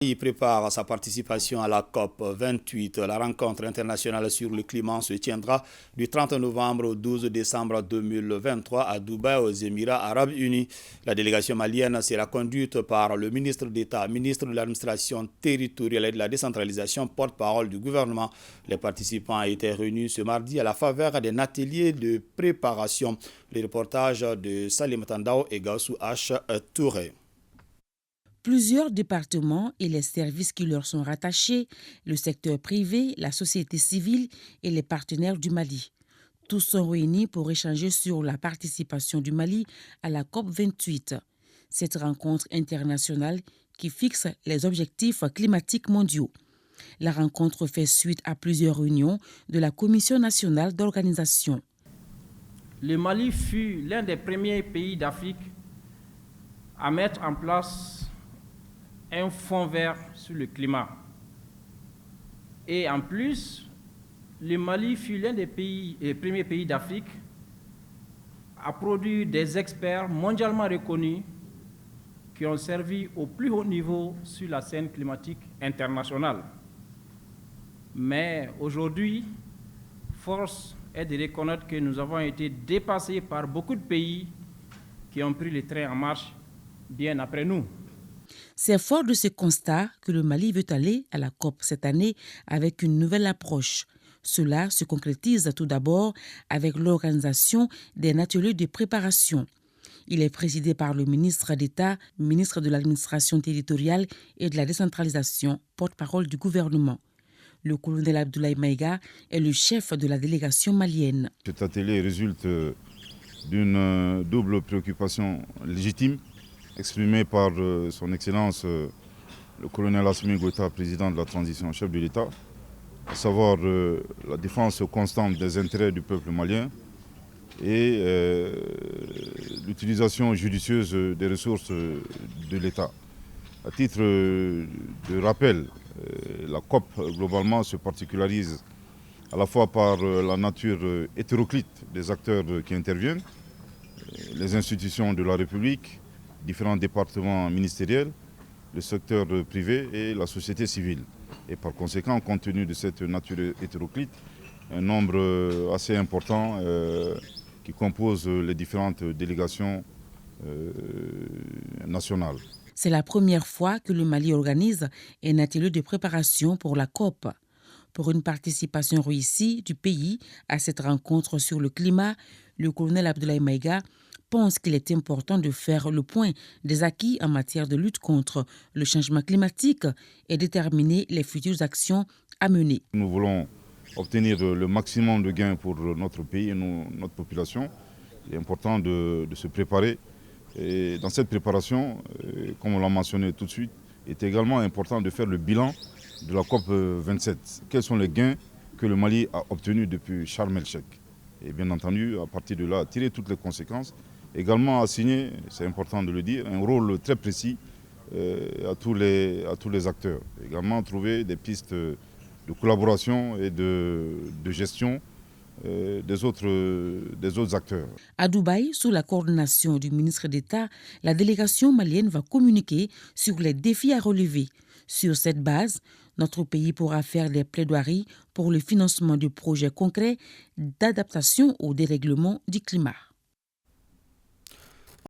Il prépare sa participation à la COP 28. La rencontre internationale sur le climat se tiendra du 30 novembre au 12 décembre 2023 à Dubaï, aux Émirats arabes unis. La délégation malienne sera conduite par le ministre d'État, ministre de l'administration territoriale et de la décentralisation, porte-parole du gouvernement. Les participants étaient réunis ce mardi à la faveur d'un atelier de préparation. Les reportages de Salim Tandao et Gaussou H. Touré. Plusieurs départements et les services qui leur sont rattachés, le secteur privé, la société civile et les partenaires du Mali. Tous sont réunis pour échanger sur la participation du Mali à la COP 28. Cette rencontre internationale qui fixe les objectifs climatiques mondiaux. La rencontre fait suite à plusieurs réunions de la Commission nationale d'organisation. Le Mali fut l'un des premiers pays d'Afrique à mettre en place un fonds vert sur le climat. Et en plus, le Mali fut l'un des premiers pays d'Afrique à produire des experts mondialement reconnus qui ont servi au plus haut niveau sur la scène climatique internationale. Mais aujourd'hui, force est de reconnaître que nous avons été dépassés par beaucoup de pays qui ont pris le train en marche bien après nous. C'est fort de ce constat que le Mali veut aller à la COP cette année avec une nouvelle approche. Cela se concrétise tout d'abord avec l'organisation d'un atelier de préparation. Il est présidé par le ministre d'État, ministre de l'administration territoriale et de la décentralisation, porte-parole du gouvernement. Le colonel Abdoulaye Maïga est le chef de la délégation malienne. Cet atelier résulte d'une double préoccupation légitime exprimée par son Excellence le colonel Assimi Goïta, président de la transition, chef de l'État, à savoir la défense constante des intérêts du peuple malien et l'utilisation judicieuse des ressources de l'État. À titre de rappel, la COP globalement se particularise à la fois par la nature hétéroclite des acteurs qui interviennent, les institutions de la République, différents départements ministériels, le secteur privé et la société civile. Et par conséquent, compte tenu de cette nature hétéroclite, un nombre assez important qui compose les différentes délégations nationales. C'est la première fois que le Mali organise un atelier de préparation pour la COP. Pour une participation réussie du pays à cette rencontre sur le climat, le colonel Abdoulaye Maïga pense qu'il est important de faire le point des acquis en matière de lutte contre le changement climatique et déterminer les futures actions à mener. Nous voulons obtenir le maximum de gains pour notre pays et notre population. Il est important de se préparer. Et dans cette préparation, comme on l'a mentionné tout de suite, il est également important de faire le bilan de la COP 27. Quels sont les gains que le Mali a obtenus depuis Sharm el-Sheikh? Et bien entendu, à partir de là, tirer toutes les conséquences. Également assigner, c'est important de le dire, un rôle très précis à tous les acteurs. Également trouver des pistes de collaboration et de gestion des autres acteurs. À Dubaï, sous la coordination du ministre d'État, la délégation malienne va communiquer sur les défis à relever. Sur cette base, notre pays pourra faire des plaidoiries pour le financement de projets concrets d'adaptation au dérèglement du climat.